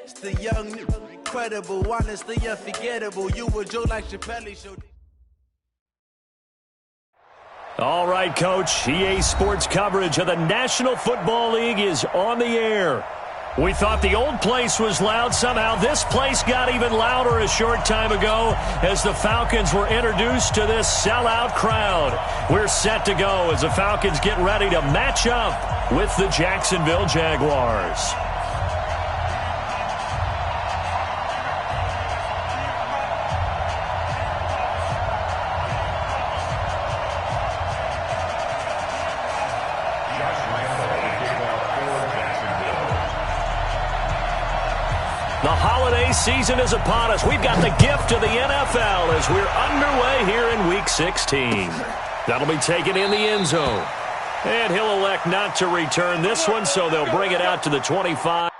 It's the young, incredible, honestly unforgettable. You would joke like Chappelle Show. All right, Coach. EA Sports coverage of the National Football League is on the air. We thought the old place was loud. Somehow this place got even louder a short time ago as the Falcons were introduced to this sellout crowd. We're set to go as the Falcons get ready to match up with the Jacksonville Jaguars. The holiday season is upon us. We've got the gift of the NFL as we're underway here in Week 16. That'll be taken in the end zone. And he'll elect not to return this one, so they'll bring it out to the 25.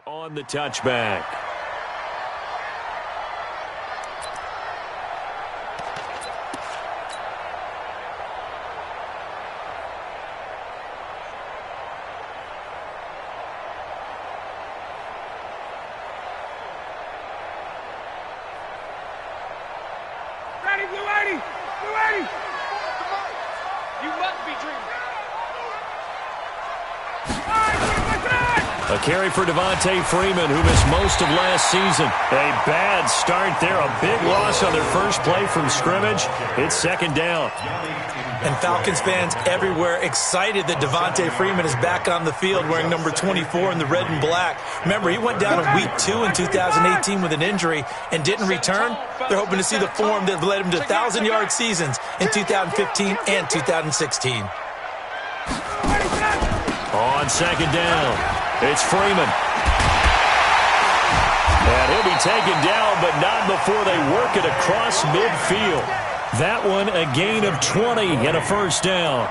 On the touchback. Ready, blue 80! Blue 80! You must be dreaming. A carry for Devontae Freeman, who missed most of last season. A bad start there. A big loss on their first play from scrimmage. It's second down. And Falcons fans everywhere excited that Devontae Freeman is back on the field wearing number 24 in the red and black. Remember, he went down in Week 2 in 2018 with an injury and didn't return. They're hoping to see the form that led him to 1,000-yard seasons in 2015 and 2016. On second down, it's Freeman. And he'll be taken down, but not before they work it across midfield. That one a gain of 20 and a first down.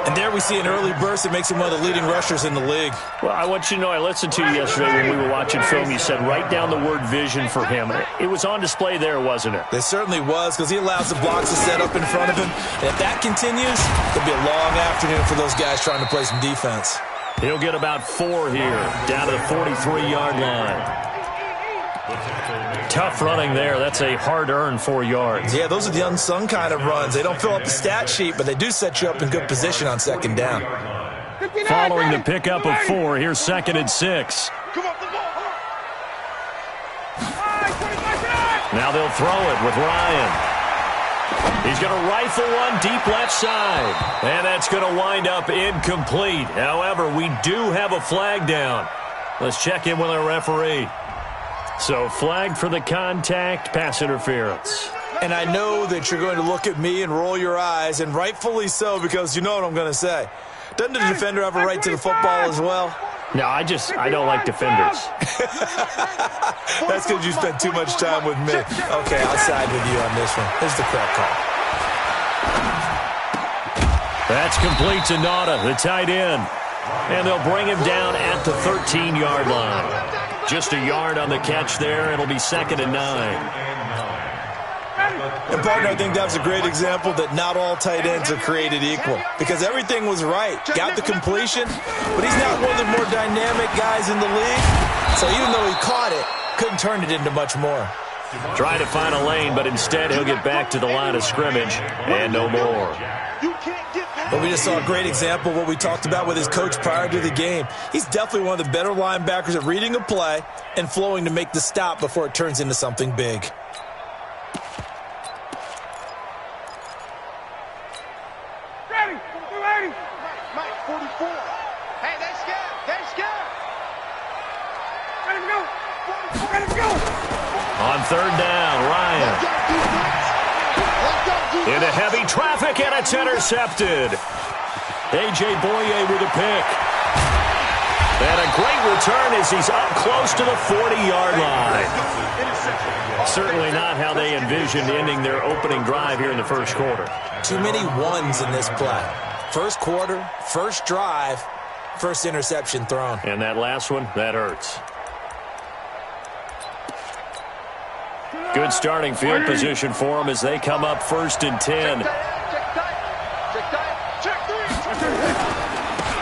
And there we see an early burst that makes him one of the leading rushers in the league. Well, I want you to know, I listened to you yesterday when we were watching film. You said write down the word vision for him. It was on display there, wasn't it? It certainly was, because he allows the blocks to set up in front of him. And if that continues, it'll be a long afternoon for those guys trying to play some defense. He'll get about 4 here, down to the 43-yard line. Tough running there. That's a hard-earned 4 yards. Yeah, those are the unsung kind of runs. They don't fill up the stat sheet, but they do set you up in good position on second down. Following the pickup of 4, here's second and 6. Now they'll throw it with Ryan. He's going to rifle one deep left side. And that's going to wind up incomplete. However, we do have a flag down. Let's check in with our referee. So flagged for the contact, pass interference. And I know that you're going to look at me and roll your eyes, and rightfully so, because you know what I'm going to say. Doesn't the defender have a right to the football as well? No, I don't like defenders. That's because you spent too much time with me. Okay, I'll side with you on this one. Here's the correct call. That's complete to Nauta, the tight end. And they'll bring him down at the 13-yard line. Just a yard on the catch there. It'll be second and 9. And, partner, I think that was a great example that not all tight ends are created equal, because everything was right. Got the completion, but he's not one of the more dynamic guys in the league. So even though he caught it, couldn't turn it into much more. Trying to find a lane, but instead he'll get back to the line of scrimmage and no more. But we just saw a great example of what we talked about with his coach prior to the game. He's definitely one of the better linebackers at reading a play and flowing to make the stop before it turns into something big. Ready, 280. Mike, 44. Hey, they scared. They scared. Ready to go. Ready to go. On third down, Ryan. Into heavy traffic, and it's intercepted. A.J. Boye with a pick. And a great return as he's up close to the 40-yard line. Certainly not how they envisioned ending their opening drive here in the first quarter. Too many ones in this play. First quarter, first drive, first interception thrown. And that last one, that hurts. Good starting field position for them as they come up 1st and 10.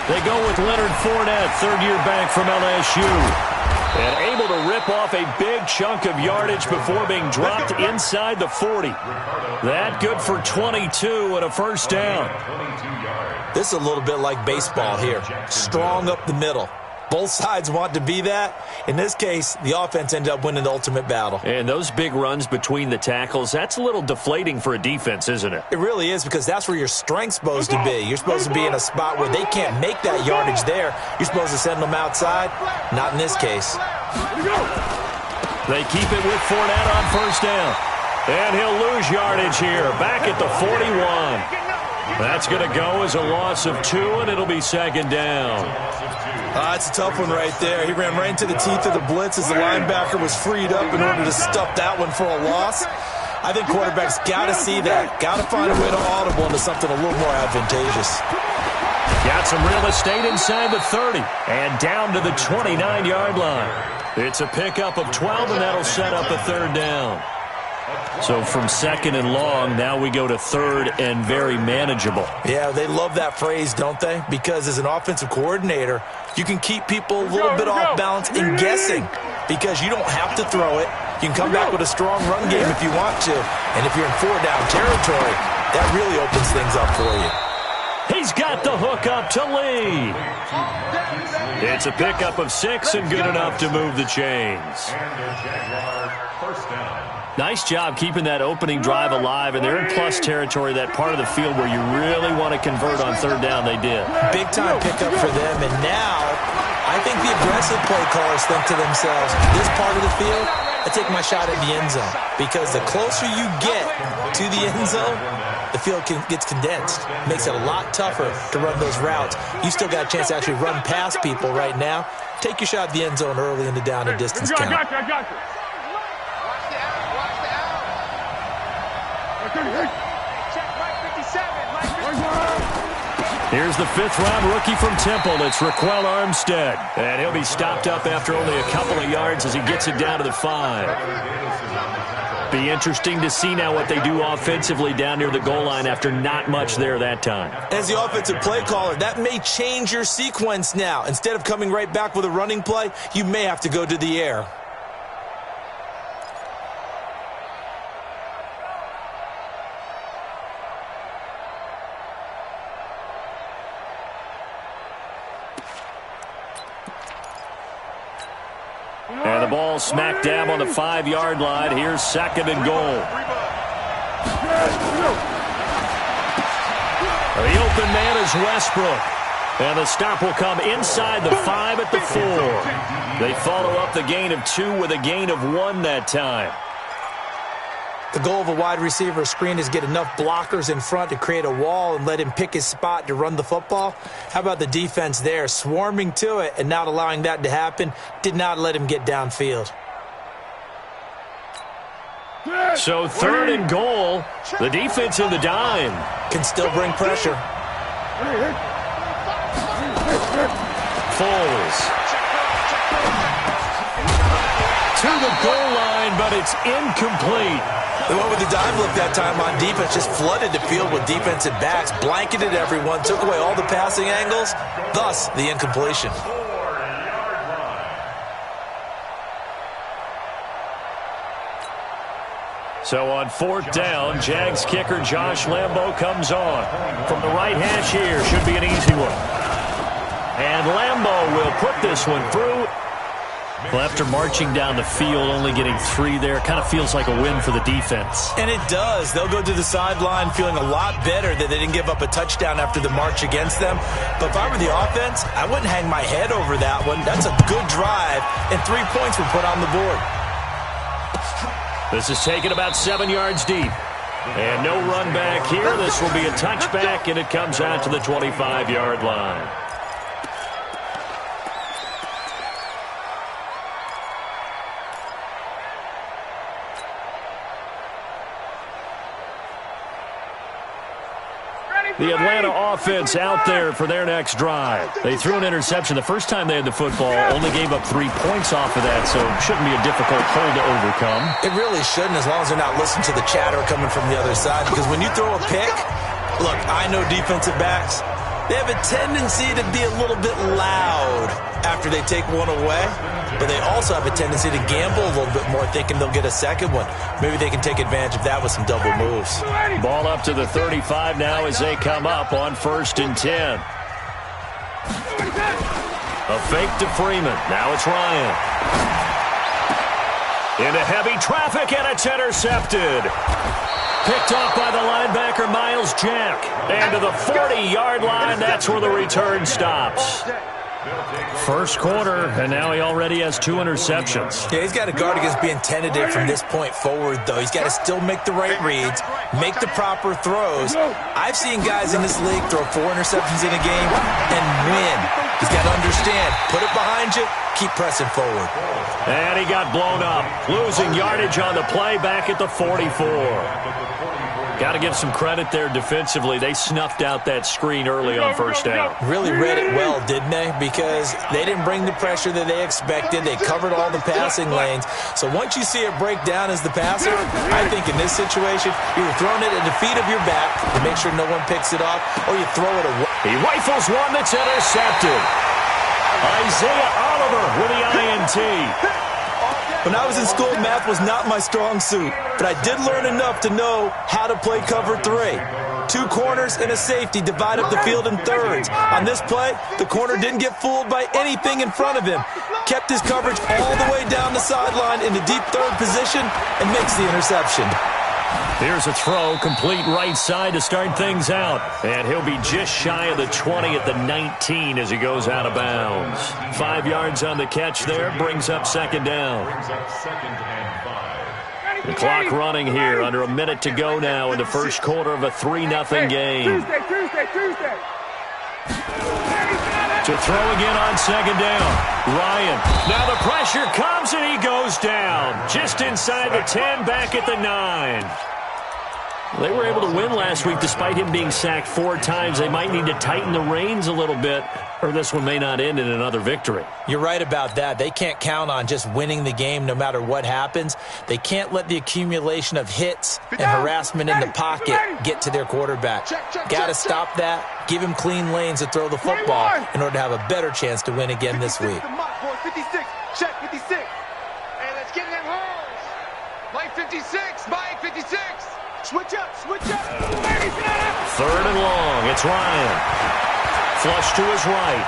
They go with Leonard Fournette, third-year back from LSU. And able to rip off a big chunk of yardage before being dropped inside the 40. That good for 22 and a first down. This is a little bit like baseball here. Strong up the middle. Both sides want to be that. In this case, the offense ended up winning the ultimate battle. And those big runs between the tackles, that's a little deflating for a defense, isn't it? It really is, because that's where your strength's supposed to be. You're supposed to be in a spot where they can't make that yardage there. You're supposed to send them outside. Not in this case. They keep it with Fournette on first down. And he'll lose yardage here, back at the 41. That's going to go as a loss of 2, and it'll be second down. It's a tough one right there. He ran right into the teeth of the blitz as the linebacker was freed up in order to stuff that one for a loss. I think quarterbacks got to see that. Got to find a way to audible into something a little more advantageous. Got some real estate inside the 30 and down to the 29-yard line. It's a pickup of 12, and that'll set up a third down. So from second and long, now we go to third and very manageable. Yeah, they love that phrase, don't they? Because as an offensive coordinator, you can keep people a little bit off balance and guessing, because you don't have to throw it. You can come back with a strong run game if you want to. And if you're in 4-down territory, that really opens things up for you. He's got the hook up to Lee. It's a pickup of 6 and good enough to move the chains. Nice job keeping that opening drive alive, and they're in plus territory, that part of the field where you really want to convert on third down. They did. Big-time pickup for them, and now I think the aggressive play callers think to themselves, this part of the field, I take my shot at the end zone, because the closer you get to the end zone, the field gets condensed. Makes it a lot tougher to run those routes. You still got a chance to actually run past people right now. Take your shot at the end zone early in the down and distance count. I got you. Here's the 5th-round rookie from Temple. It's Raquel Armstead. And he'll be stopped up after only a couple of yards as he gets it down to the 5. Be interesting to see now what they do offensively down near the goal line after not much there that time. As the offensive play caller, that may change your sequence now. Instead of coming right back with a running play, you may have to go to the air. And the ball smack dab on the 5-yard line. Here's second and goal. The open man is Westbrook. And the stop will come inside the 5 at the 4. They follow up the gain of 2 with a gain of 1 that time. The goal of a wide receiver screen is get enough blockers in front to create a wall and let him pick his spot to run the football. How about the defense there, swarming to it and not allowing that to happen? Did not let him get downfield. So third and goal. The defense in the dime. Can still bring pressure. Foles. To the goal line, but it's incomplete. They went with the dive look that time on defense, just flooded the field with defensive backs, blanketed everyone, took away all the passing angles, thus the incompletion. So on 4th down, Jags kicker Josh Lambo comes on. From the right hash here, should be an easy one. And Lambo will put this one through. Well, after marching down the field, only getting 3 there, kind of feels like a win for the defense. And it does. They'll go to the sideline feeling a lot better that they didn't give up a touchdown after the march against them. But if I were the offense, I wouldn't hang my head over that one. That's a good drive, and 3 points were put on the board. This is taken about 7 yards deep. And no run back here. This will be a touchback, and it comes out to the 25-yard line. The Atlanta offense out there for their next drive. They threw an interception the first time they had the football, only gave up 3 points off of that, so it shouldn't be a difficult hole to overcome. It really shouldn't, as long as they're not listening to the chatter coming from the other side, because when you throw a pick, look, I know defensive backs, they have a tendency to be a little bit loud after they take one away, but they also have a tendency to gamble a little bit more, thinking they'll get a second one. Maybe they can take advantage of that with some double moves. Ball up to the 35 now as they come up on 1st and 10. A fake to Freeman. Now it's Ryan. Into heavy traffic, and it's intercepted. Picked off by the linebacker, Miles Jack. And to the 40-yard line, that's where the return stops. First quarter, and now he already has 2 interceptions. Yeah, he's got to guard against being tentative from this point forward, though. He's got to still make the right reads, make the proper throws. I've seen guys in this league throw 4 interceptions in a game and win. He's got to understand, put it behind you, keep pressing forward. And he got blown up, losing yardage on the play back at the 44. Got to give some credit there defensively. They snuffed out that screen early on 1st down. Really read it well, didn't they? Because they didn't bring the pressure that they expected. They covered all the passing lanes. So once you see it break down as the passer, I think in this situation, you're throwing it at the feet of your back to make sure no one picks it off, or you throw it away. He rifles one that's intercepted. Isaiah Oliver with the INT. When I was in school, math was not my strong suit, but I did learn enough to know how to play cover 3. 2 corners and a safety divide up the field in thirds. On this play, the corner didn't get fooled by anything in front of him. Kept his coverage all the way down the sideline in the deep 3rd position and makes the interception. Here's a throw, complete right side to start things out. And he'll be just shy of the 20 at the 19 as he goes out of bounds. 5 yards on the catch there, brings up 2nd down. The clock running here, under a minute to go now in the first quarter of a 3-0 game. Tuesday. To throw again on 2nd down. Ryan. Now the pressure comes and he goes down. Just inside the 10, back at the 9. They were able to win last week despite him being sacked 4 times. They might need to tighten the reins a little bit, or this one may not end in another victory. You're right about that. They can't count on just winning the game no matter what happens. They can't let the accumulation of hits and harassment in the pocket get to their quarterback. Got to stop that, give him clean lanes to throw the football in order to have a better chance to win again this week. 56, check 56. Hey, let's get in them holes. Mike 56, Mike 56. Switch up. 3rd and long. It's Ryan. Flush to his right.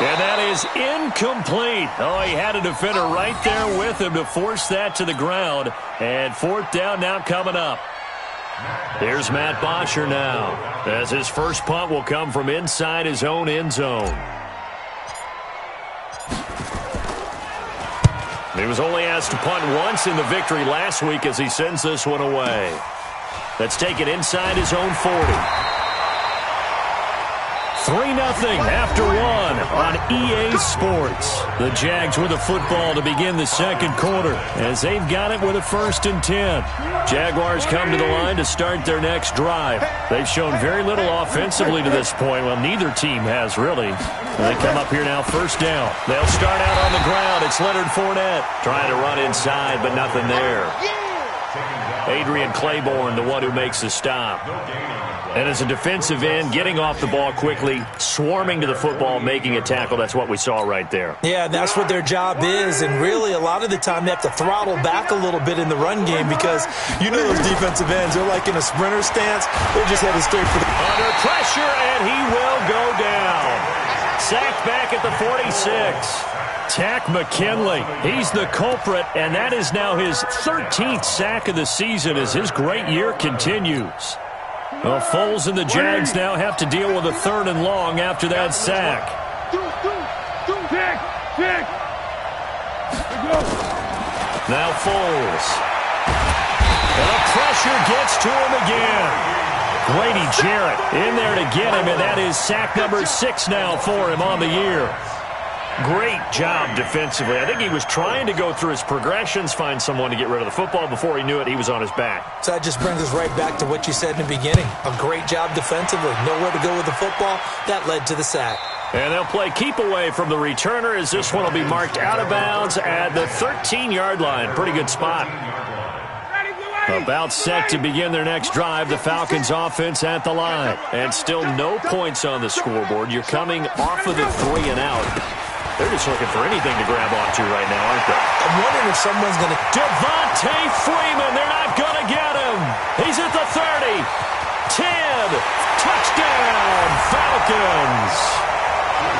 And that is incomplete. Oh, he had a defender right there with him to force that to the ground. And 4th down now coming up. Here's Matt Bosher now, as his first punt will come from inside his own end zone. He was only asked to punt once in the victory last week as he sends this one away. That's taken inside his own 40. 3-0 after 1 on EA Sports. The Jags with the football to begin the 2nd quarter as they've got it with a 1st and 10. Jaguars come to the line to start their next drive. They've shown very little offensively to this point. Well, neither team has really. They come up here now 1st down. They'll start out on the ground. It's Leonard Fournette trying to run inside, but nothing there. Adrian Claiborne, the one who makes the stop. And as a defensive end, getting off the ball quickly, swarming to the football, making a tackle, that's what we saw right there. Yeah, that's what their job is, and really a lot of the time they have to throttle back a little bit in the run game because you know those defensive ends, they're like in a sprinter stance. They're just headed straight for the... Under pressure, and he will go down. Sacked back at the 46. Tack McKinley, he's the culprit, and that is now his 13th sack of the season as his great year continues. Well, Foles and the Jags now have to deal with a 3rd and long after that sack. Now Foles. And the pressure gets to him again. Grady Jarrett in there to get him, and that is sack number 6 now for him on the year. Great job defensively. I think he was trying to go through his progressions, find someone to get rid of the football. Before he knew it, he was on his back. So that just brings us right back to what you said in the beginning. A great job defensively. Nowhere to go with the football. That led to the sack. And they'll play keep away from the returner as this one will be marked out of bounds at the 13-yard line. Pretty good spot. About set to begin their next drive, the Falcons offense at the line. And still no points on the scoreboard. You're coming off of the 3 and out. They're just looking for anything to grab onto right now, aren't they? I'm wondering if someone's going to... Devontae Freeman, they're not going to get him. He's at the 30. 10. Touchdown, Falcons.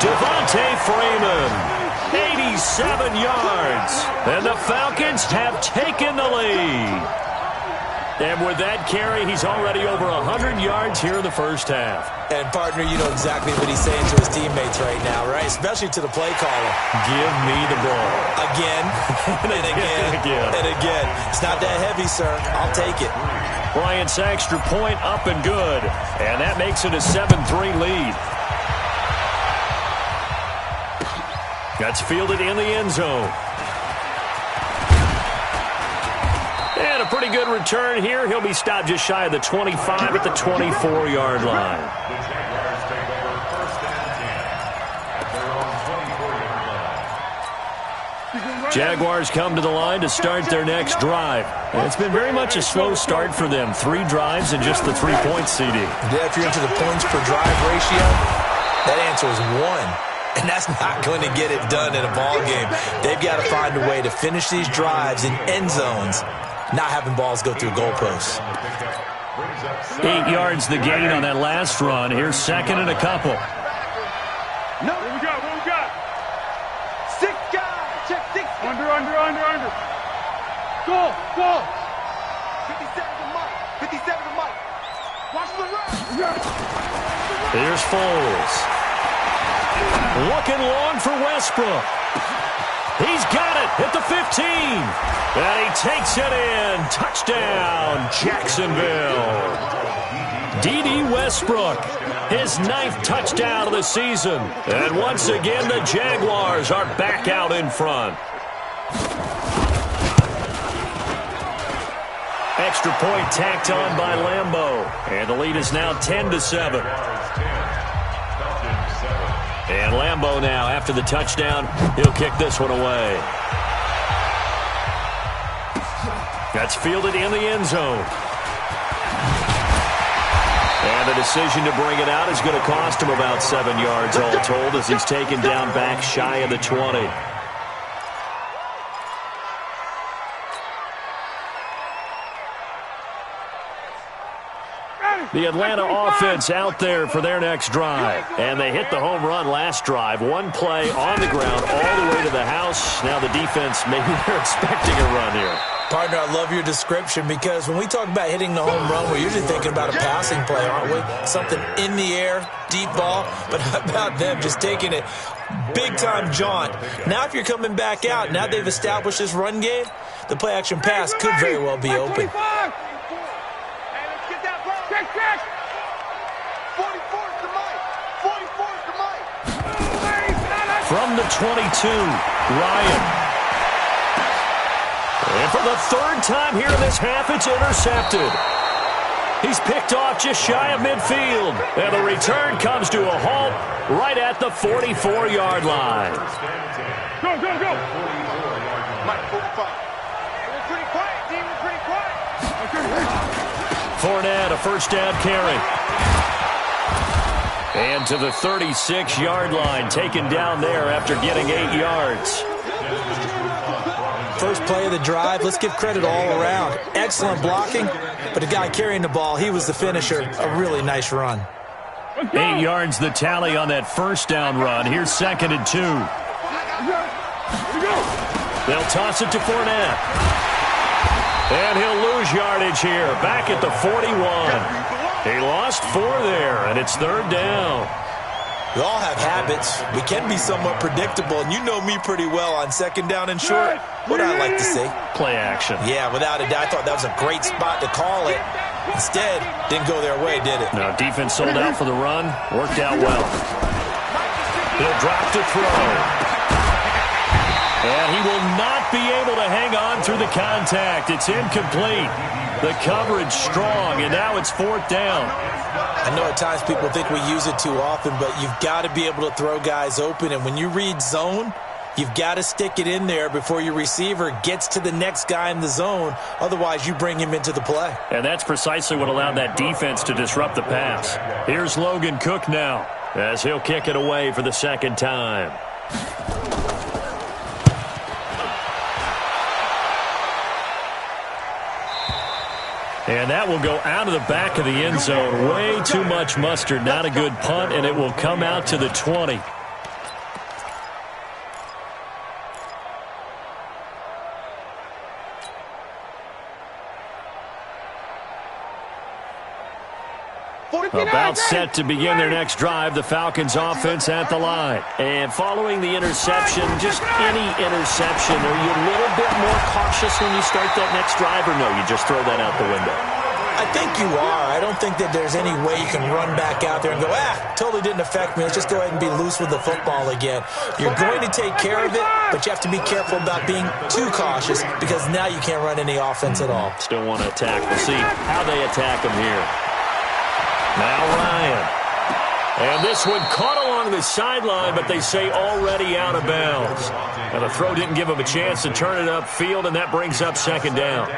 Devontae Freeman, 87 yards. And the Falcons have taken the lead. And with that carry, he's already over 100 yards here in the first half. And, partner, you know exactly what he's saying to his teammates right now, right? Especially to the play caller. Give me the ball. Again, and again, and again. It's not that heavy, sir. I'll take it. Bryant's extra point up and good. And that makes it a 7-3 lead. That's fielded in the end zone. And a pretty good return here. He'll be stopped just shy of the 25 at the 24-yard line. Jaguars come to the line to start their next drive. And it's been very much a slow start for them. 3 drives and just the 3 points, CD. Yeah, if you're into the points per drive ratio, that answer is 1. And that's not going to get it done in a ball game. They've got to find a way to finish these drives in end zones, not having balls go through goalposts. 8 yards the gain on that last run. Here's 2nd and a couple. No. What we got? 6 guys. Check 6. Under. Go. 57 to Mike. Watch the run. Here's Foles. Looking long for Westbrook. He's got it at the 15. And he takes it in. Touchdown, Jacksonville. D.D. Westbrook, his 9th touchdown of the season. And once again, the Jaguars are back out in front. Extra point tacked on by Lambeau. And the lead is now 10-7. And Lambeau now, after the touchdown, he'll kick this one away. That's fielded in the end zone. And the decision to bring it out is going to cost him about 7 yards all told as he's taken down back shy of the 20. The Atlanta offense out there for their next drive. And they hit the home run last drive. 1 play on the ground all the way to the house. Now the defense, maybe they're expecting a run here. Partner, I love your description because when we talk about hitting the home run, we're usually thinking about a passing play, aren't we? Something in the air, deep ball. But how about them just taking it big-time jaunt? Now if you're coming back out, now they've established this run game, the play-action pass could very well be open. Check. 44 is the Mike. From the 22, Ryan. And for the 3rd time here in this half, it's intercepted. He's picked off just shy of midfield. And the return comes to a halt right at the 44-yard line. Go. Mike, 45. We're pretty quiet, team. We're pretty quiet. Fournette, a first down carry. And to the 36-yard line, taken down there after getting 8 yards. First play of the drive, let's give credit all around. Excellent blocking, but the guy carrying the ball, he was the finisher. A really nice run. 8 yards the tally on that first down run. Here's 2nd and 2. They'll toss it to Fournette. And he'll lose yardage here. Back at the 41. He lost 4 there, and it's 3rd down. We all have habits. We can be somewhat predictable, and you know me pretty well on 2nd down and short. What I like to see? Play action. Yeah, without a doubt. I thought that was a great spot to call it. Instead, didn't go their way, did it? No, defense sold out for the run. Worked out well. He'll drop to throw. And he will not be able to hang on through the contact. It's incomplete. The coverage strong, and now it's 4th down. I know at times people think we use it too often, but you've got to be able to throw guys open. And when you read zone, you've got to stick it in there before your receiver gets to the next guy in the zone. Otherwise, you bring him into the play. And that's precisely what allowed that defense to disrupt the pass. Here's Logan Cook now, as he'll kick it away for the 2nd time. And that will go out of the back of the end zone. Way too much mustard. Not a good punt, and it will come out to the 20. About set to begin their next drive, the Falcons offense at the line. And following the interception, just any interception, are you a little bit more cautious when you start that next drive, or no, you just throw that out the window? I think you are. I don't think that there's any way you can run back out there and go, totally didn't affect me. Let's just go ahead and be loose with the football again. You're going to take care of it, but you have to be careful about being too cautious because now you can't run any offense at all. Still want to attack. We'll see how they attack them here. Now Ryan. And this one caught along the sideline, but they say already out of bounds. And the throw didn't give him a chance to turn it upfield, and that brings up 2nd down.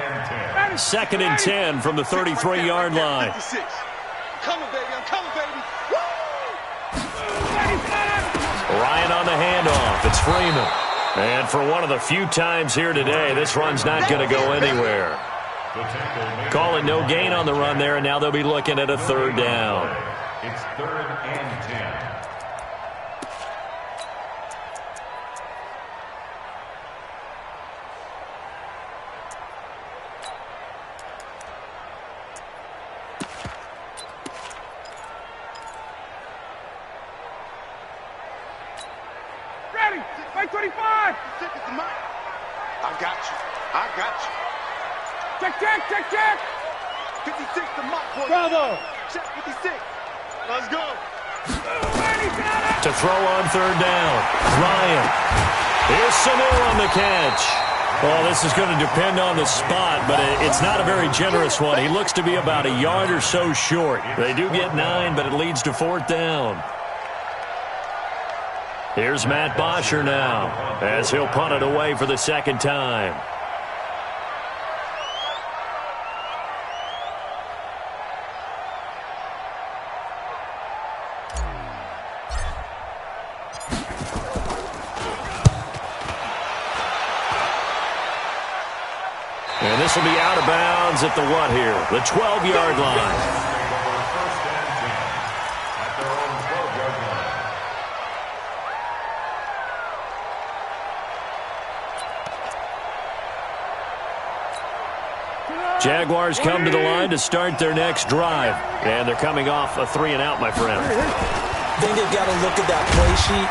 2nd and 10 from the 33-yard line. Coming, baby. I'm coming, baby. Ryan on the handoff. It's Freeman. And for one of the few times here today, this run's not going to go anywhere. Calling no gain on the run there, and now they'll be looking at a 3rd down. It's 3rd and 10. Ready. Right 25. I got you. I got you. Check. 56 to Mott, boy. Bravo. Check 56. Let's go. To throw on 3rd down. Ryan. Here's Sanu on the catch. Well, this is going to depend on the spot, but it's not a very generous one. He looks to be about a yard or so short. They do get 9, but it leads to 4th down. Here's Matt Bosher now, as he'll punt it away for the 2nd time. And this will be out of bounds at the what here? The 12-yard line. Jaguars come to the line to start their next drive. And they're coming off a 3-and-out, my friend. I think they've got to look at that play sheet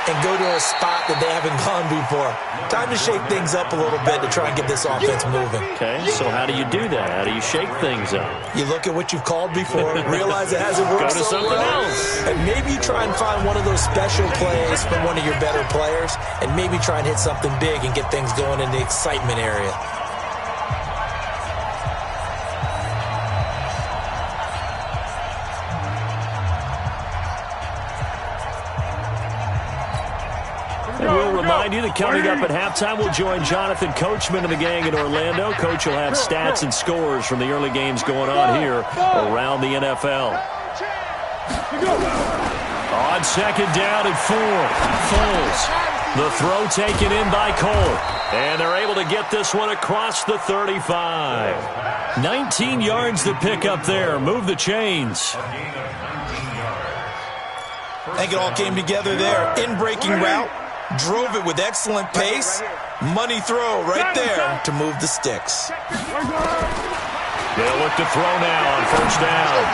and go to a spot that they haven't gone before. Time to shake things up a little bit to try and get this offense moving. Okay, so how do you do that? How do you shake things up? You look at what you've called before, realize it hasn't worked Go to so something well, else. and maybe you try and find one of those special plays from one of your better players, and maybe try and hit something big and get things going in the excitement area. remind you that coming up at halftime, we'll join Jonathan Coachman and the gang in Orlando. Coach will have stats and scores from the early games going on here around the NFL. On second down and 4, Foles. The throw taken in by Cole. And they're able to get this one across the 35. 19 yards to pick up there. Move the chains. I think it all came together there. In-breaking route. Drove it with excellent pace. Money throw right there to move the sticks. They'll look to throw now on first down.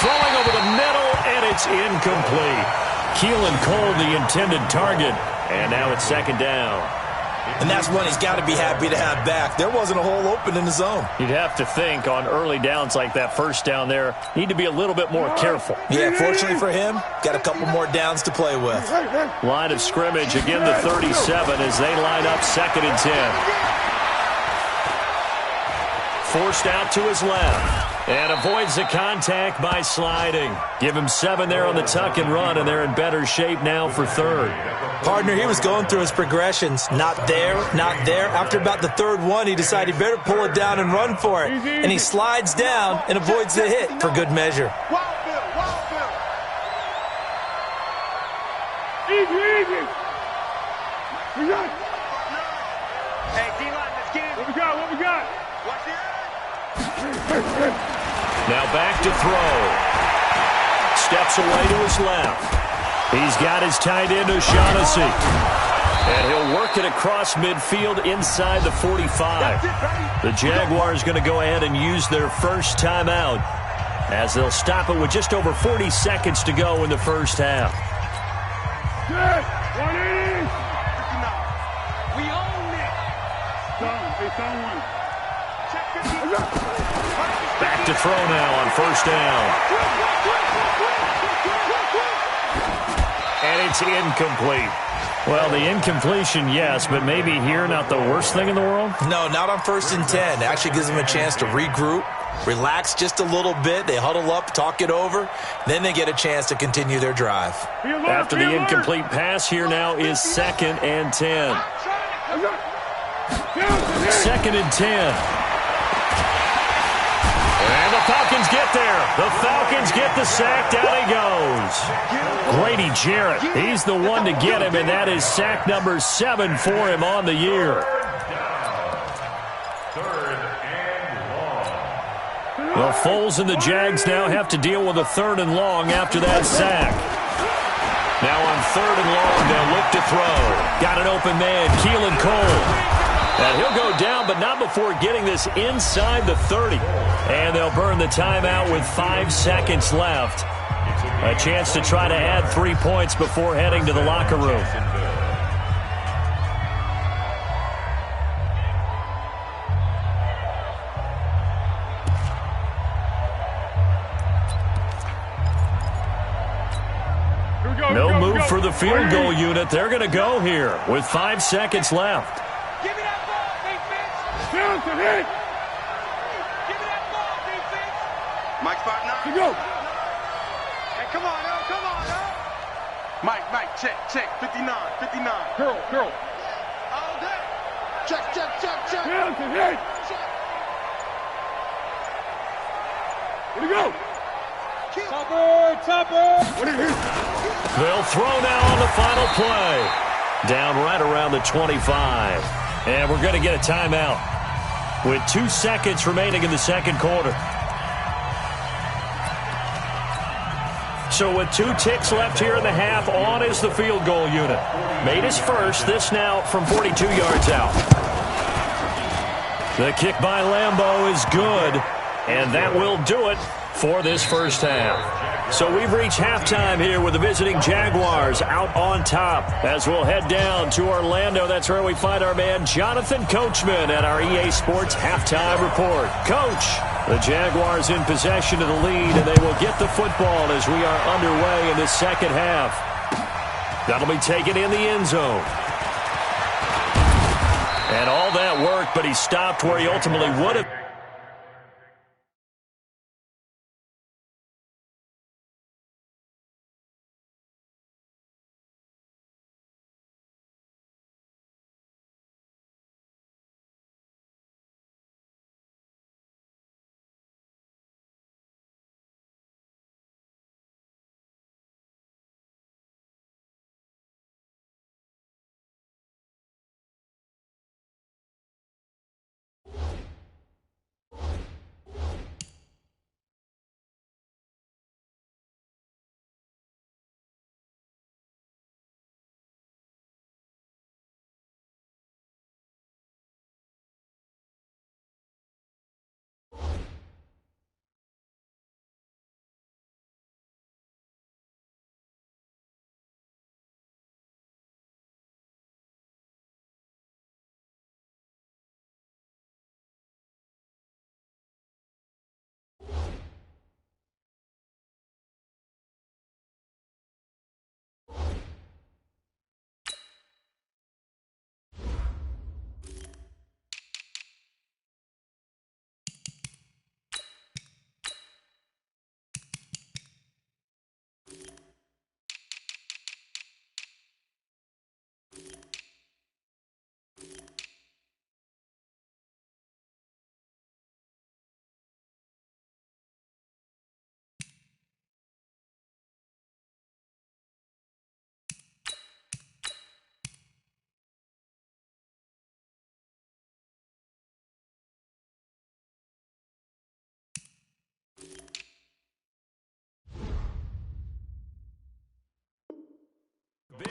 Throwing over the middle, and it's incomplete. Keelan Cole, the intended target. And now it's second down. And that's one he's got to be happy to have back. There wasn't a hole open in the zone. You'd have to think on early downs like that first down there, need to be a little bit more careful. Yeah, fortunately for him, got a couple more downs to play with. Line of scrimmage, again the 37 as they line up second and 10. Forced out to his left. And avoids the contact by sliding. Give him 7 there on the tuck and run, and they're in better shape now for third. Partner, he was going through his progressions. Not there, not there. After about the third one, he decided he better pull it down and run for it. And he slides down and avoids the hit for good measure. Easy. We got it. Hey, D-line, let's get it. What we got? Watch the Now back to throw. Steps away to his left. He's got his tight end, O'Shaughnessy. And he'll work it across midfield inside the 45. The Jaguars going to go ahead and use their first timeout as they'll stop it with just over 40 seconds to go in the first half. Good. 180. We own it. Back to throw now on first down. And it's incomplete. Well, the incompletion, yes, but maybe here not the worst thing in the world? No, not on first and 10. It actually gives them a chance to regroup, relax just a little bit. They huddle up, talk it over. Then they get a chance to continue their drive. After the incomplete pass, here now is second and 10. Second and 10. And the Falcons get there. The Falcons get the sack. Down he goes. Grady Jarrett, he's the one to get him, and that is sack number 7 for him on the year. Well, Foles and the Jags now have to deal with a 3rd and long after that sack. Now on 3rd and long, they'll look to throw. Got an open man, Keelan Cole. And he'll go down, but not before getting this inside the 30. And they'll burn the timeout with 5 seconds left. A chance to try to add 3 points before heading to the locker room. No move for the field goal unit. They're going to go here with 5 seconds left. Give me that ball, defense. Johnson, hit. Give me that ball, defense. Mike spot now. To go. Hey, come on, now. Come on, now. Mike, check. 59. Curl. All day. Check. Johnson, hit. Where'd he go? Topper. What did he hit? They'll throw now on the final play. Down right around the 25. And we're going to get a timeout with 2 seconds remaining in the second quarter. So with 2 ticks left here in the half, on is the field goal unit. Made his first, this now from 42 yards out. The kick by Lambeau is good, and that will do it for this first half. So we've reached halftime here with the visiting Jaguars out on top. As we'll head down to Orlando, that's where we find our man Jonathan Coachman at our EA Sports Halftime Report. Coach, the Jaguars in possession of the lead, and they will get the football as we are underway in the second half. That'll be taken in the end zone. And all that work, but he stopped where he ultimately would have.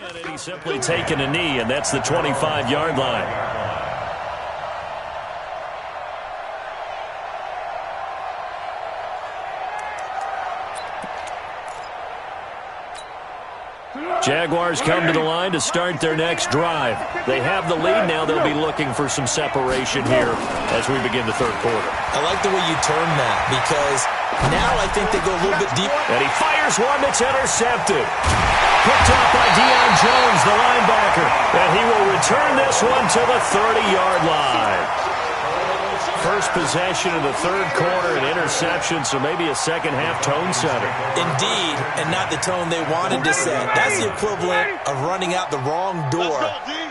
And he's simply taken a knee, and that's the 25-yard line. Jaguars come to the line to start their next drive. They have the lead now. They'll be looking for some separation here as we begin the third quarter. I like the way you term that because now I think they go a little bit deeper. And he fires one that's intercepted. Picked up by Deion Jones, the linebacker. And he will return this one to the 30-yard line. First possession of the third quarter, an interception, so maybe a second-half tone setter. Indeed, and not the tone they wanted to set. That's the equivalent of running out the wrong door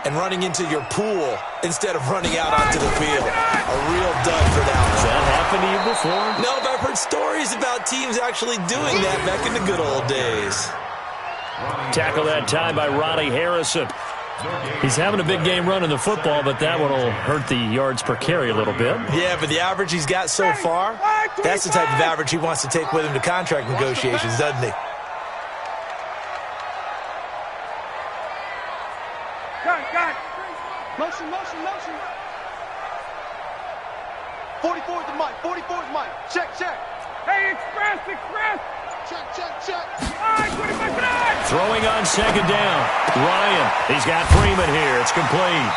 and running into your pool instead of running out onto the field. A real dud for that one. Has that happened to you before? No, but I've heard stories about teams actually doing that back in the good old days. Tackle that time by Ronnie Harrison. He's having a big game running the football, but that one will hurt the yards per carry a little bit. Yeah, but the average he's got so far, that's the type of average he wants to take with him to contract negotiations, doesn't he? Got. Motion. 44 is the mic. 44 is Mike. Check. Hey, express. Check. All right, 25. Throwing on second down. Ryan, he's got Freeman here. It's complete.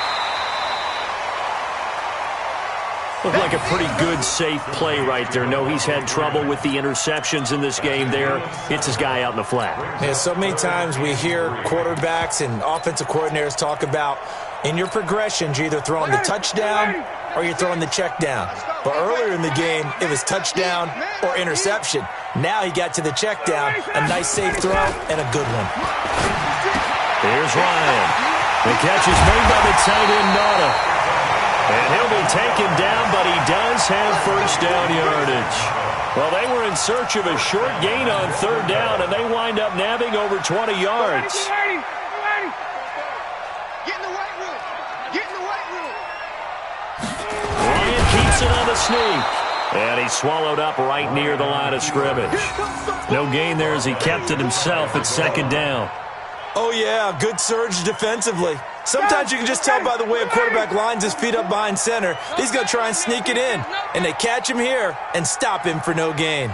Looked like a pretty good, safe play right there. No, he's had trouble with the interceptions in this game there. Hits his guy out in the flat. Yeah, so many times we hear quarterbacks and offensive coordinators talk about in your progressions, you're either throwing the touchdown or you're throwing the check down. But earlier in the game, it was touchdown or interception. Now he got to the check down, a nice safe throw, and a good one. Here's Ryan. The catch is made by the tight end, Nauta. And he'll be taken down, but he does have first down yardage. Well, they were in search of a short gain on third down, and they wind up nabbing over 20 yards. Get in the weight room. Ryan keeps it on the sneak. And he's swallowed up right near the line of scrimmage. No gain there as he kept it himself at second down. Oh, yeah, good surge defensively. Sometimes you can just tell by the way a quarterback lines his feet up behind center. He's going to try and sneak it in. And they catch him here and stop him for no gain.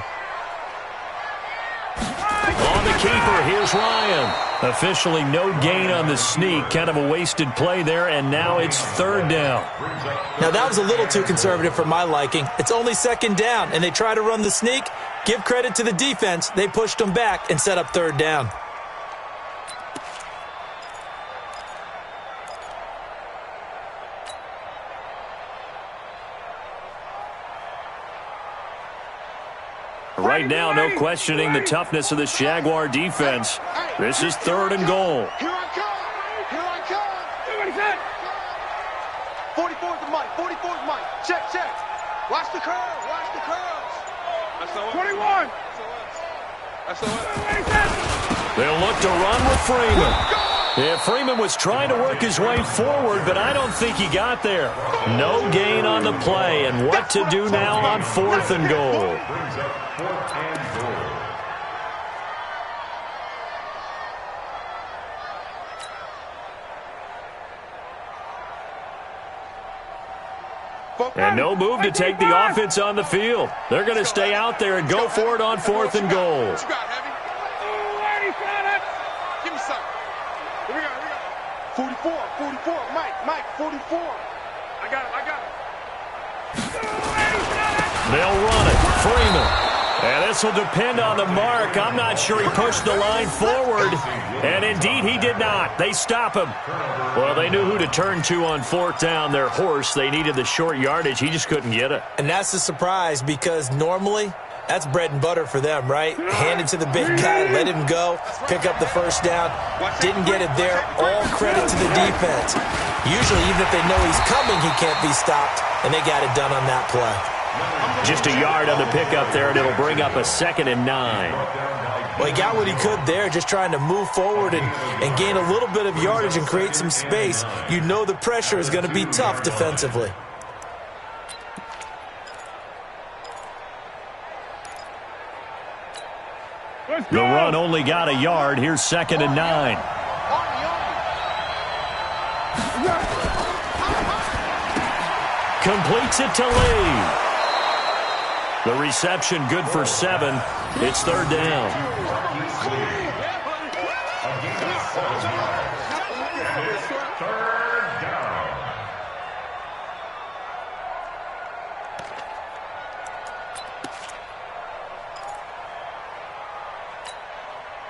On the keeper, here's Ryan. Officially no gain on the sneak. Kind of a wasted play there, and now it's third down. Now, that was a little too conservative for my liking. It's only second down, and they try to run the sneak. Give credit to the defense. They pushed them back and set up third down. Right now, no questioning the toughness of this Jaguar defense. This is third and goal. Here I come. Do what he said. 44 is the mic. 44 is Mike. Check. Watch the curves. That's the 21. That's the one. Do what he said. They'll look to run with Freeman. Yeah, Freeman was trying to work his way forward, but I don't think he got there. No gain on the play, and what to do now on fourth and goal. And no move to take the offense on the field. They're going to stay out there and go for it on fourth and goal. Give me some. Here we go. 44, Mike, 44. I got it. They'll run it. Freeman. And this will depend on the mark. I'm not sure he pushed the line forward. And indeed, he did not. They stop him. Well, they knew who to turn to on fourth down. Their horse, they needed the short yardage. He just couldn't get it. And that's a surprise because normally that's bread and butter for them, right? Hand it to the big guy, let him go, pick up the first down. Didn't get it there. All credit to the defense. Usually, even if they know he's coming, he can't be stopped. And they got it done on that play. Just a yard on the pickup there, and it'll bring up a 2nd and 9. Well, he got what he could there, just trying to move forward and gain a little bit of yardage and create some space. You know the pressure is going to be tough defensively. The run only got a yard. Here's 2nd and 9. Completes it to Lee. The reception good for 7. It's third down.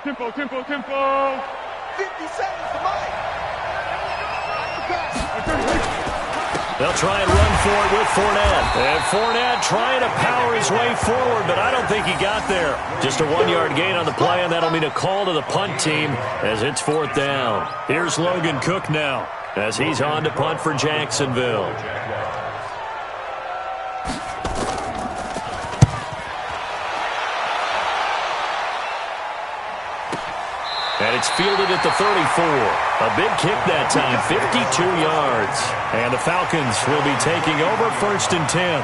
Tempo, tempo, tempo. 50 seconds to Mike. They'll try and run for it with Fournette. And Fournette trying to power his way forward, but I don't think he got there. Just a 1-yard gain on the play, and that'll mean a call to the punt team as it's fourth down. Here's Logan Cook now as he's on to punt for Jacksonville. And it's fielded at the 34. A big kick that time, 52 yards. And the Falcons will be taking over first and 10.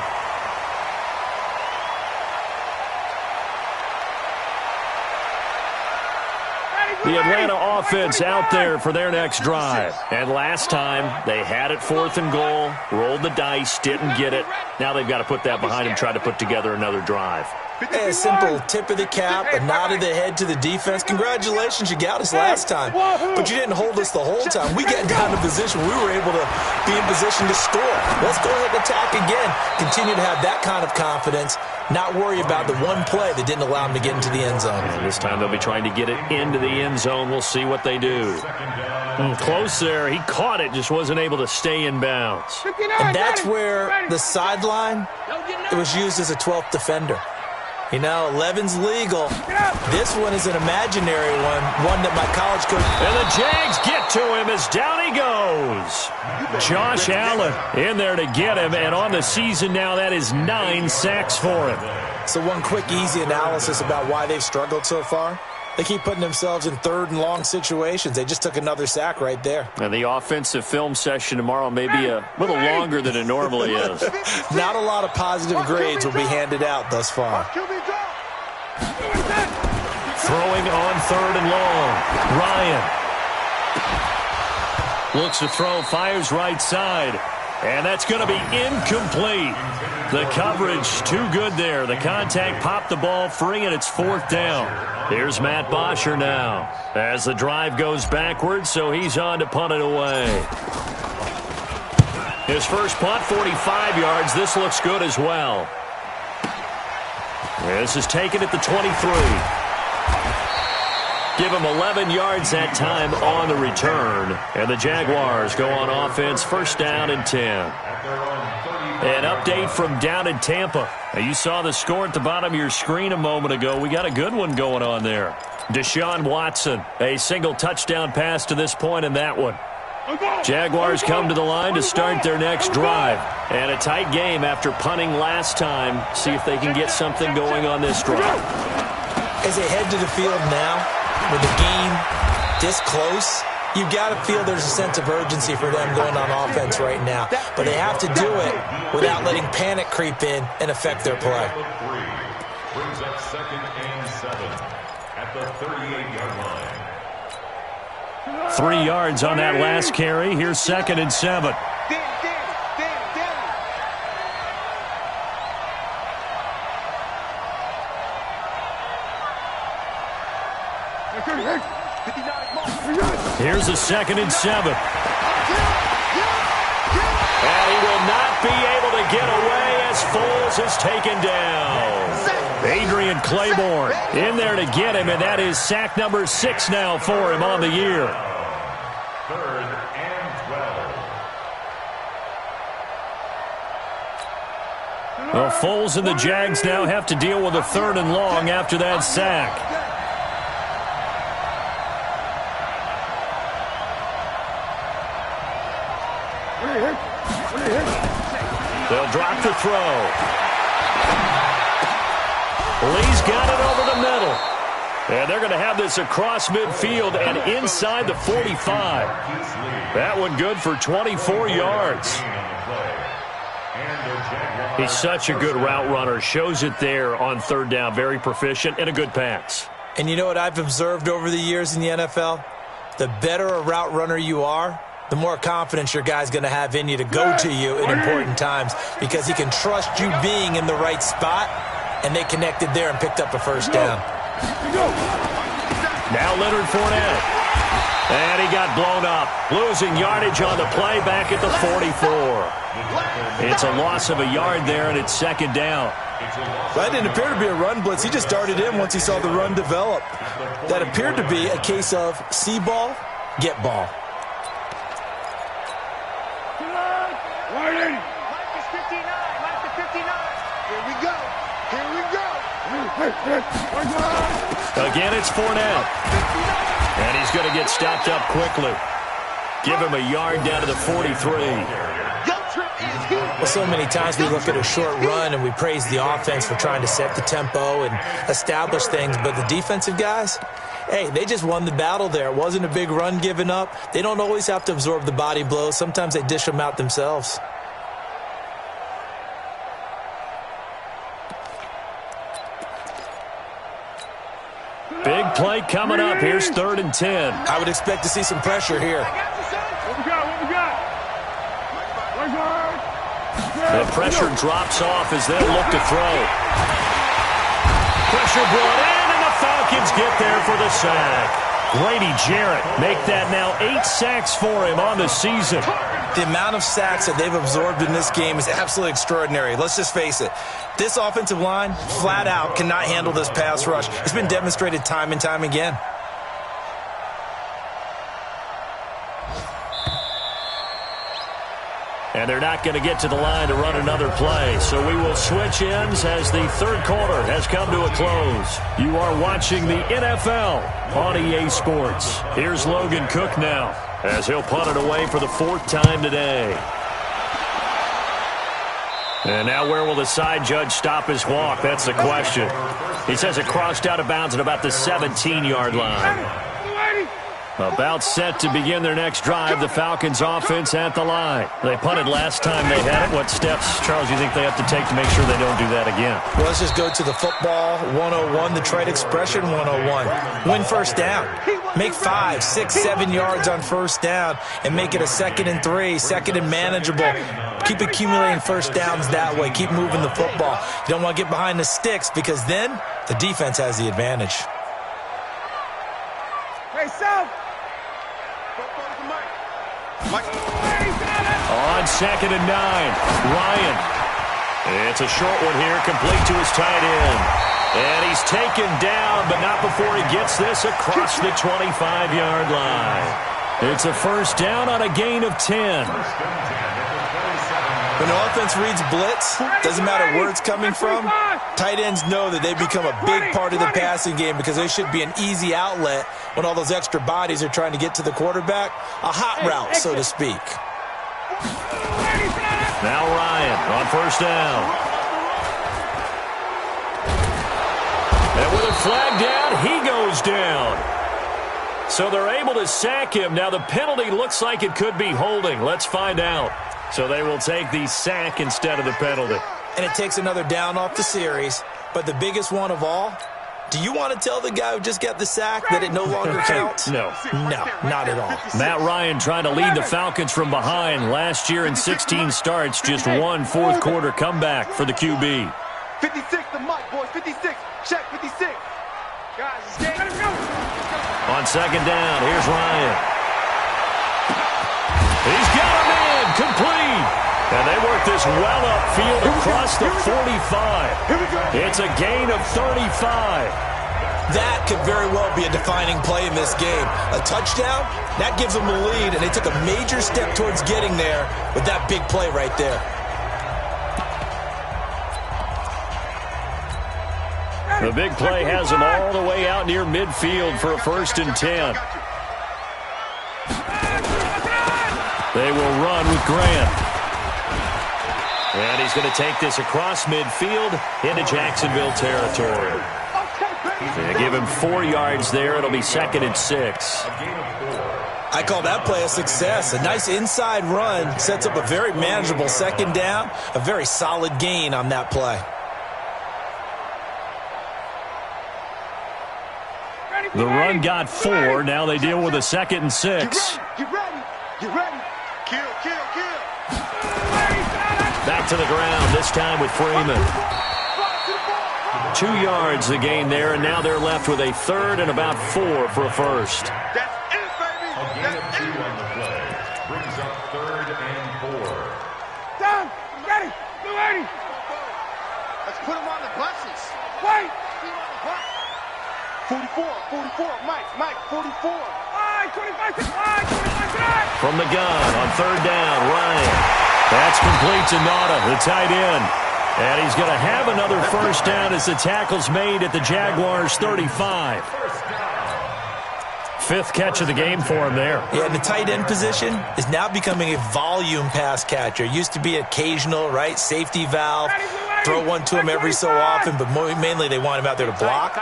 The Atlanta offense out there for their next drive. And last time, they had it fourth and goal, rolled the dice, didn't get it. Now they've got to put that behind them, try to put together another drive. A simple tip of the cap, a nod of the head to the defense. Congratulations, you got us last time, but you didn't hold us the whole time. We got down to position. We were able to be in position to score. Let's go ahead and attack again. Continue to have that kind of confidence, not worry about the one play that didn't allow them to get into the end zone. And this time they'll be trying to get it into the end zone. We'll see what they do. Close there. He caught it, just wasn't able to stay in bounds. And that's where the sideline, it was used as a 12th defender. You know, 11's legal. This one is an imaginary one that my college coach... And the Jags get to him as down he goes. Josh Allen in there to get him, and on the season now, that is 9 sacks for him. So one quick, easy analysis about why they've struggled so far. They keep putting themselves in third and long situations. They just took another sack right there. And the offensive film session tomorrow may be a little longer than it normally is. Not a lot of positive grades will be handed out thus far. Throwing on third and long. Ryan looks to throw, fires right side. And that's going to be incomplete. The coverage too good there. The contact popped the ball free, and it's fourth down. Here's Matt Bosher now as the drive goes backwards, so he's on to punt it away. His first punt, 45 yards. This looks good as well. This is taken at the 23. Give him 11 yards that time on the return. And the Jaguars go on offense, first down and 10. An update from down in Tampa. Now, you saw the score at the bottom of your screen a moment ago. We got a good one going on there. Deshaun Watson, a single touchdown pass to this point in that one. Jaguars come to the line to start their next drive. And a tight game after punting last time. See if they can get something going on this drive. As they head to the field now, with the game this close, you've got to feel there's a sense of urgency for them going on offense right now. But they have to do it without letting panic creep in and affect their play. Brings up second and 7 at the 38-yard line. 3 yards on that last carry. Here's second and 7. Here's a second and 7. And he will not be able to get away as Foles is taken down. Adrian Claiborne in there to get him, and that is sack number 6 now for him on the year. Third and 12. Well, Foles and the Jags now have to deal with a third and long after that sack. They'll drop the throw. Lee's got it over the middle. And they're going to have this across midfield and inside the 45. That one good for 24 yards. He's such a good route runner. Shows it there on third down. Very proficient and a good pass. And you know what I've observed over the years in the NFL? The better a route runner you are, the more confidence your guy's going to have in you to go to you in important times because he can trust you being in the right spot, and they connected there and picked up a first down. Now Leonard Fournette. And he got blown up, losing yardage on the play back at the 44. It's a loss of a yard there, and it's second down. That didn't appear to be a run blitz. He just darted in once he saw the run develop. That appeared to be a case of see ball, get ball. Warning! Mike is 59. Mike is 59. Here we go. Here we go. Again, it's Fournette. And he's going to get stopped up quickly. Give him a yard down to the 43. Well, so many times we look at a short run and we praise the offense for trying to set the tempo and establish things. But the defensive guys, hey, they just won the battle there. It wasn't a big run given up. They don't always have to absorb the body blows. Sometimes they dish them out themselves. Big play coming up. Here's 3rd and 10. I would expect to see some pressure here. What we got? The pressure drops off as they look to throw. Pressure brought in, and the Falcons get there for the sack. Grady Jarrett make that now 8 sacks for him on the season. The amount of sacks that they've absorbed in this game is absolutely extraordinary. Let's just face it. This offensive line, flat out, cannot handle this pass rush. It's been demonstrated time and time again. And they're not going to get to the line to run another play. So we will switch ends as the third quarter has come to a close. You are watching the NFL on EA Sports. Here's Logan Cook now as he'll punt it away for the 4th time today. And now where will the side judge stop his walk? That's the question. He says it crossed out of bounds at about the 17-yard line. About set to begin their next drive, the Falcons offense at the line. They punted last time they had it. What steps, Charles, do you think they have to take to make sure they don't do that again? Well, let's just go to the football 101, the trade expression 101. Win first down. Make 5, 6, 7 yards on first down and make it a 2nd and 3, 2nd and manageable. Keep accumulating first downs that way. Keep moving the football. You don't want to get behind the sticks because then the defense has the advantage. Hey, South! On 2nd and 9, Ryan. It's a short one here, complete to his tight end. And he's taken down, but not before he gets this across the 25-yard line. It's a first down on a gain of 10. When the offense reads blitz, doesn't matter where it's coming from, tight ends know that they become a big part of the passing game because they should be an easy outlet when all those extra bodies are trying to get to the quarterback. A hot route, so to speak. Now Ryan on first down. And with a flag down, he goes down. So they're able to sack him. Now the penalty looks like it could be holding. Let's find out. So they will take the sack instead of the penalty. And it takes another down off the series. But the biggest one of all, do you want to tell the guy who just got the sack that it no longer counts? No. No, not at all. Matt Ryan trying to lead the Falcons from behind. Last year in 16 starts, just one fourth-quarter comeback for the QB. 56 to Mike, boys. 56. Check 56. Guys, it's game. Let him go. On 2nd down, here's Ryan. He's got him in, complete. And they work this well upfield across the 45. It's a gain of 35. That could very well be a defining play in this game. A touchdown, that gives them the lead, and they took a major step towards getting there with that big play right there. The big play has them all the way out near midfield for a 1st and 10. They will run with Grant. And he's going to take this across midfield into Jacksonville territory. They give him 4 yards there. It'll be 2nd and 6. I call that play a success. A nice inside run sets up a very manageable 2nd down. A very solid gain on that play. The run got 4. Now they deal with a 2nd and 6. Get ready. Get ready. Kill, kill, kill. Back to the ground, this time with Freeman. 2 yards the gain there, and now they're left with a third and about 4 for a first. That's it, baby. A gain of 2 on the play. Brings up 3rd and 4. Down. Ready. 280. Let's put him on the buses. Wait. 44, 44, Mike, 44. Aye, 25 tonight. From the gun on 3rd down, Ryan. That's complete to Nauta, the tight end. And he's going to have another first down as the tackle's made at the Jaguars' 35. 5th catch of the game for him there. Yeah, and the tight end position is now becoming a volume pass catcher. Used to be occasional, right, safety valve. Throw one to him every so often, but mainly they want him out there to block.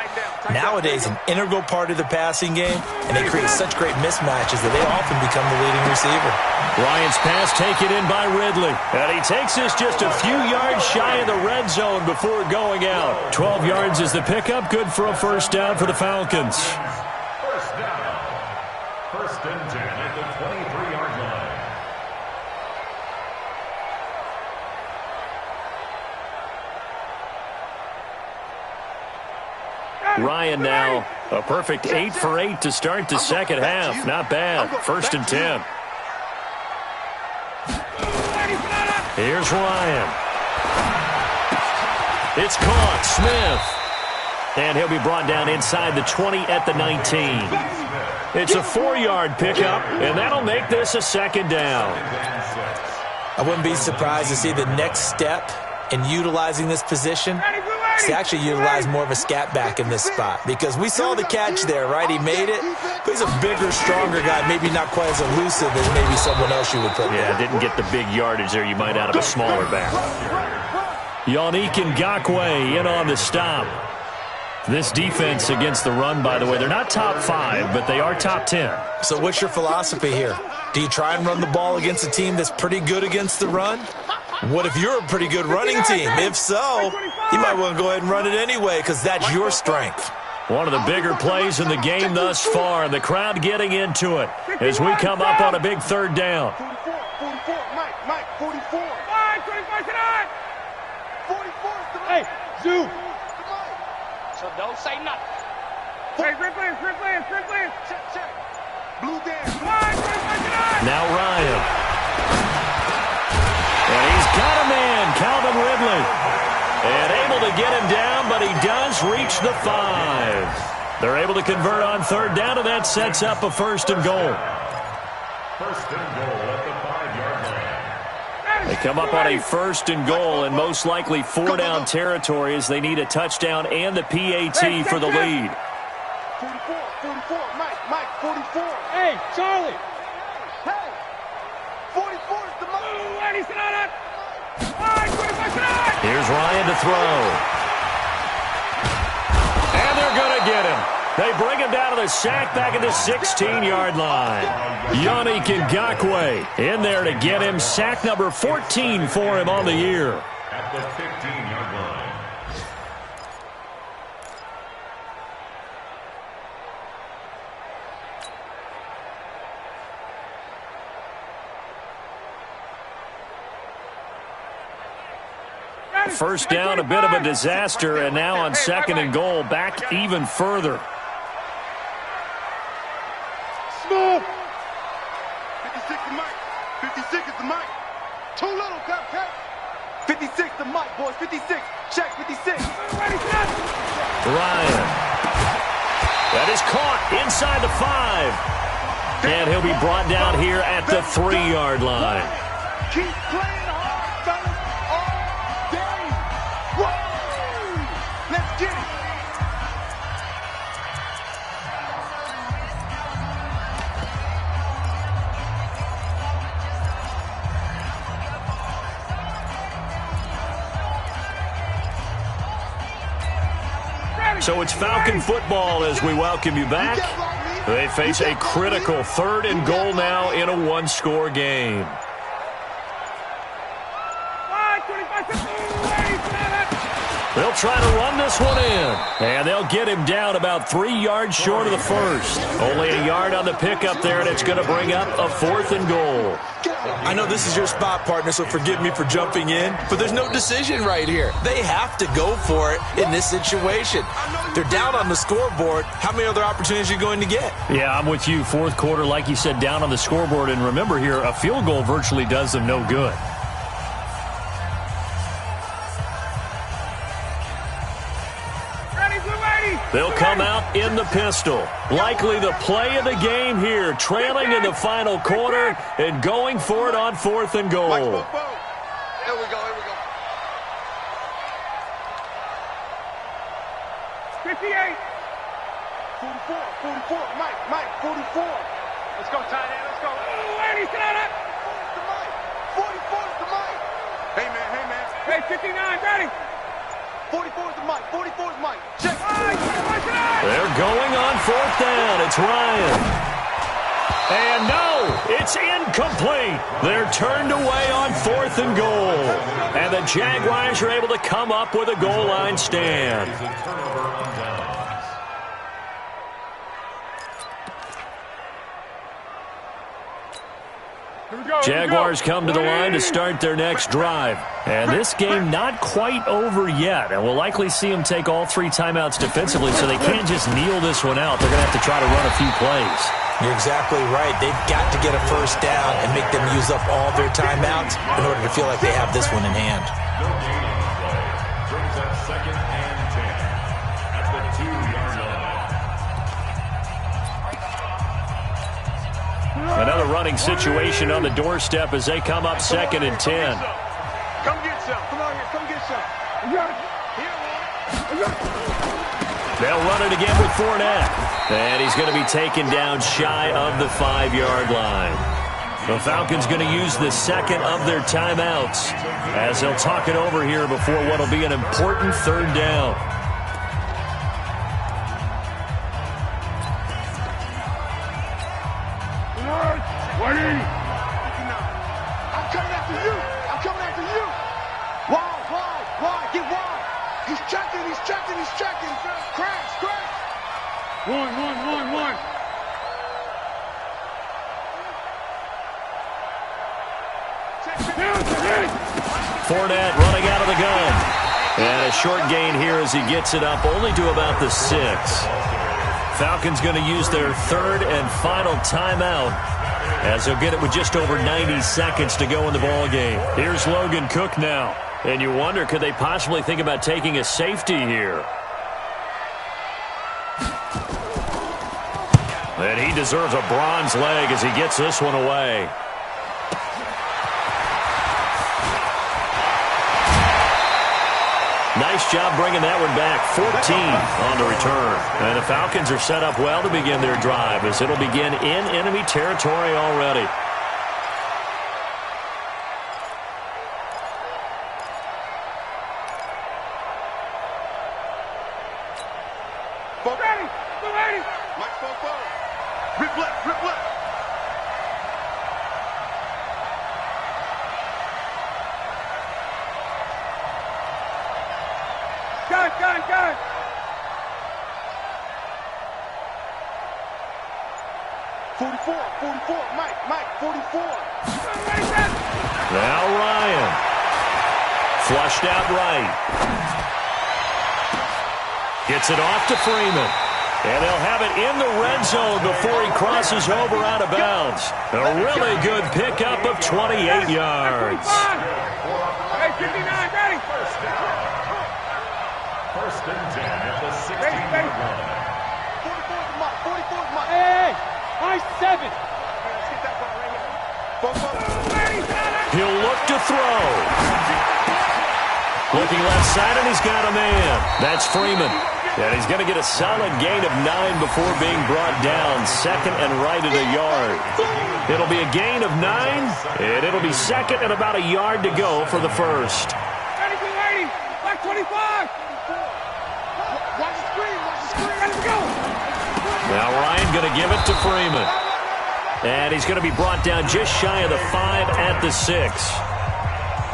Nowadays, an integral part of the passing game, and they create such great mismatches that they often become the leading receiver. Ryan's pass taken in by Ridley. And he takes us just a few yards shy of the red zone before going out. 12 yards is the pickup. Good for a first down for the Falcons. First down. 1st and 10 at the 23-yard line. Ryan now a perfect 8 for 8 to start the second half. Not bad. 1st and 10. Here's Ryan. It's caught. Smith. And he'll be brought down inside the 20 at the 19. It's a 4-yard pickup, and that'll make this a 2nd down. I wouldn't be surprised to see the next step in utilizing this position is to actually utilize more of a scat back in this spot, because we saw the catch there, right? He made it, but he's a bigger, stronger guy, maybe not quite as elusive as maybe someone else you would put there. Yeah, didn't get the big yardage there you might out of a smaller back. Yannick Ngakoue in on the stop. This defense against the run, by the way, they're not top 5, but they are top 10. So what's your philosophy here? Do you try and run the ball against a team that's pretty good against the run? What if you're a pretty good running team? If so, you might want to go ahead and run it anyway, because that's your strength. One of the bigger plays in the game thus far, and the crowd getting into it as we come up on a big 3rd down. 44, 44, Mike, 44. Aye, 25 tonight. 44 is the Hey, Zoo. So don't say nothing. Hey, Sprint plans. Check. Blue dance. Aye, 25 tonight. Now Ryan. And he's got a man, Calvin Ridley. And able to get him down, but he does reach the 5. They're able to convert on 3rd down, and that sets up a 1st and goal. 1st and goal at the 5-yard line. They come up on a 1st and goal, and most likely 4-down territory as they need a touchdown and the PAT for the lead. 44, Mike, 44. Hey, Charlie. Hey, 44 is the most. Ladies tonight. Aye, 25 tonight. Here's Ryan to throw. And they're going to get him. They bring him down to the sack back at the 16-yard line. Yannick Ngakoue in there to get him. Sack number 14 for him on the year. At the 15-yard line. First down, a bit of a disaster, and now on 2nd and goal, back even further. Smooth. 56 to Mike. 56 is the Mike. Too little, cupcake. 56 to Mike, boys. 56. Check 56. Ryan. That is caught inside the 5. And he'll be brought down here at the 3-yard line. Keep playing hard, fellas, all day. Woo! Let's get it. So it's Falcon football as we welcome you back. They face a critical 3rd and goal now in a 1-score game. They'll try to run this one in. And they'll get him down about 3 yards short of the first. Only a yard on the pickup there, and it's going to bring up a 4th and goal. I know this is your spot, partner, so forgive me for jumping in, but there's no decision right here. They have to go for it in this situation. They're down on the scoreboard. How many other opportunities are you going to get? Yeah, I'm with you. 4th quarter, like you said, down on the scoreboard. And remember here, a field goal virtually does them no good. They'll come out in the pistol. Likely the play of the game here, trailing in the final quarter and going for it on 4th and goal. Here we go, here we go. 58. 44, Mike, 44. Let's go, tight end, let's go. Oh, Eddie, stand up. 44 is the Mike. Hey, man. Hey, 59, ready. 44 is the Mike, 44 is Mike. Check. They're going on 4th down. It's Ryan. And no, it's incomplete. They're turned away on 4th and goal. And the Jaguars are able to come up with a goal line stand. Jaguars come to the line to start their next drive. And this game not quite over yet. And we'll likely see them take all 3 timeouts defensively, so they can't just kneel this one out. They're going to have to try to run a few plays. You're exactly right. They've got to get a first down and make them use up all their timeouts in order to feel like they have this one in hand. No gain on the play. Brings up 2nd and 10 at the 2-yard line. Another running situation on the doorstep as they come up 2nd and 10. Come get some. Come on here. Come get some. They'll run it again with Fournette. And he's going to be taken down shy of the 5-yard line. The Falcons going to use the 2nd of their timeouts as they'll talk it over here before what will be an important 3rd down. I'm coming after you. Wide. Get wide. He's checking. Crash. 1. Fournette running out of the gun. And a short gain here as he gets it up only to about the 6. Falcons going to use their 3rd and final timeout as they'll get it with just over 90 seconds to go in the ball game. Here's Logan Cook now. And you wonder, could they possibly think about taking a safety here? And he deserves a bronze leg as he gets this one away. Nice job bringing that one back. 14 on the return. And the Falcons are set up well to begin their drive as it'll begin in enemy territory already. Ready. Mike, 4. Rip left. Gun. 44, Mike, 44. Now Ryan. Flushed out right. Gets it off to Freeman. And they'll have it in the red zone before he crosses over out of bounds. A really good pickup of 28 yards. Hey, 59, ready. First and 10 at the 16-yard line. 44 Mike. Hey, my 7. Let's get that ball right here. He'll look to throw. Looking left side, and he's got a man. That's Freeman. And he's going to get a solid gain of 9 before being brought down. 2nd and right at a yard. It'll be a gain of 9, and it'll be 2nd and about a yard to go for the first. Ready, get ready. Back 25. Watch the screen. Ready to go. Now Ryan going to give it to Freeman. And he's going to be brought down just shy of the 5 at the 6.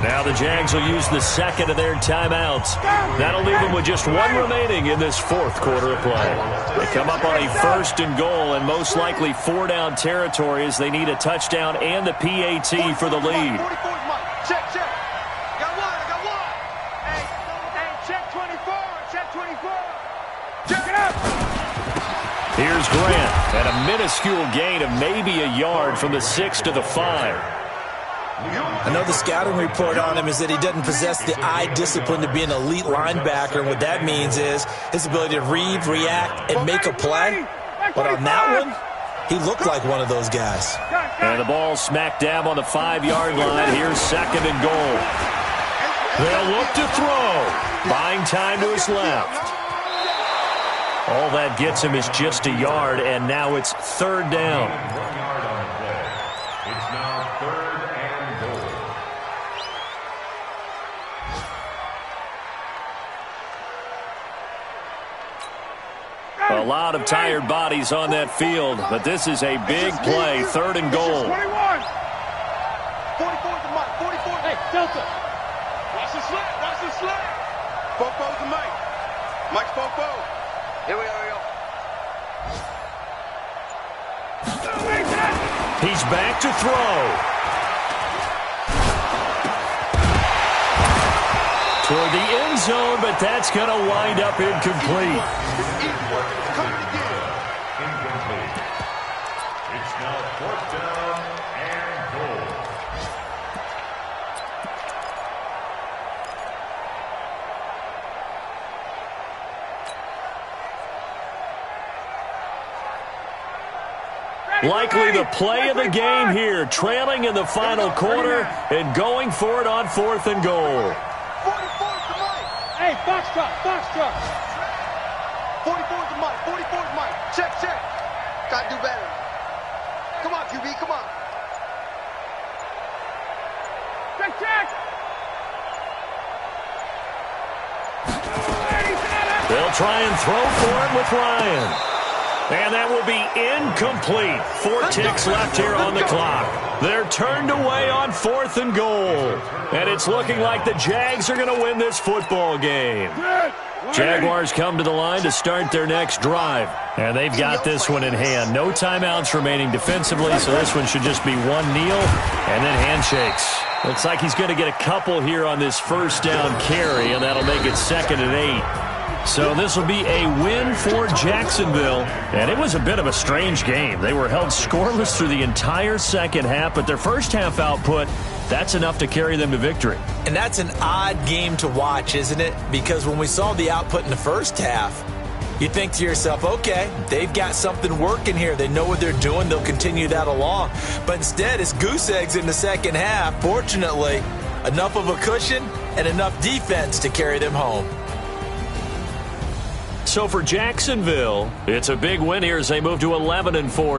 Now the Jags will use the second of their timeouts. That'll leave them with just one remaining in this fourth quarter of play. They come up on a 1st and goal and most likely 4-down territory as they need a touchdown and the PAT for the lead. Check. Got one. Hey, check 24. Check 24. Check it up. Here's Grant, and a minuscule gain of maybe a yard from the 6 to the 5. I know the scouting report on him is that he doesn't possess the eye discipline to be an elite linebacker. And what that means is his ability to read, react, and make a play. But on that one, he looked like one of those guys. And the ball smack dab on the 5-yard line. Here's 2nd and goal. They'll look to throw. Buying time to his left. All that gets him is just a yard, and now it's 3rd down. 1 yard on the play. It's now 3rd and goal. A lot of tired bodies on that field, but this is a big play. 3rd and goal. 21. 44 to Mike. 44. Hey, Delta. Watch the slap. Fofo's to Mike. Mike's Fofo. Here we go. He's back to throw. Toward the end zone, but that's going to wind up incomplete. Incomplete. It's now 4th down and goal. Likely the play of the game here, trailing in the final quarter and going for it on 4th and goal. 44 to Mike. Hey, box truck. 44 to Mike. 44 to Mike. Check. Gotta do better. Come on, QB, come on. Check. They'll try and throw for it with Ryan. And that will be incomplete. 4 ticks left here on the clock. They're turned away on 4th and goal. And it's looking like the Jags are going to win this football game. Jaguars come to the line to start their next drive. And they've got this one in hand. No timeouts remaining defensively, so this one should just be one kneel and then handshakes. Looks like he's going to get a couple here on this 1st down carry, and that'll make it 2nd and 8. So this will be a win for Jacksonville, and it was a bit of a strange game. They were held scoreless through the entire second half, but their first half output, that's enough to carry them to victory. And that's an odd game to watch, isn't it? Because when we saw the output in the first half, you think to yourself, okay, they've got something working here. They know what they're doing. They'll continue that along. But instead, it's goose eggs in the second half. Fortunately, enough of a cushion and enough defense to carry them home. So for Jacksonville, it's a big win here as they move to 11-4.